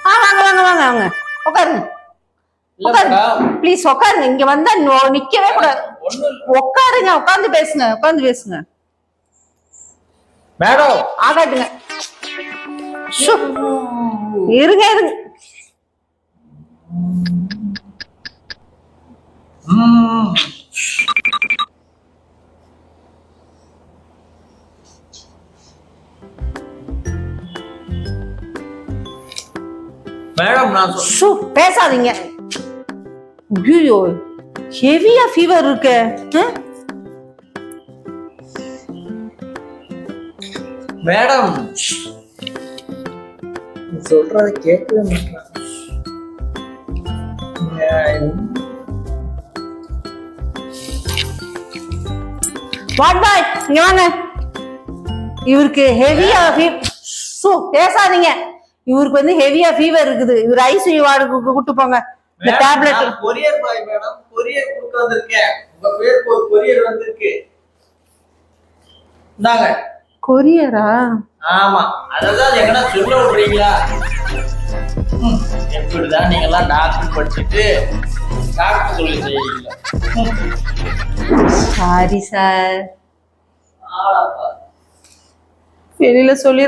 வாங்க வாங்க வாங்க வாங்க உட்காருங்க. ப்ளீஸ் உட்காருங்க. இங்க வந்தா நிக்கவே கூடாது. உட்காருங்க, உட்கார்ந்து பேசுங்க, உட்கார்ந்து பேசுங்க. மேடம் ஆகாட்டுங்க. இருங்க இருங்க. மேடம் நான் பேசாதீங்க. ஐயோ ஹெவியா ஃபீவர் இருக்கு. மேடம் சொல்றத கேட்கவே மாட்டாங்க. வாட் பாய் இங்க வாங்க. இவருக்கு ஹெவியா பேசாதீங்க. இவருக்கு வந்து ஹெவியா ஃபீவர் இருக்குது. இவர் ஐசியூ வார்டுக்கு கூட்டு போங்க. இந்த tablet courier bye madam, courier கொடுக்க வந்திருக்கேன். உங்க பேருக்கு ஒரு கொரியர் வந்திருக்கு. இந்தாங்க. கொரியரா? ஆமா, அததான் எங்கனா சொல்ல விடுறீங்களா? எப்படிதான் நீங்க எல்லாம் டாக்டர் படிச்சுட்டு டாக்டர் சொல்லி செய்யல. சாரி சார், வெளியில சொல்லி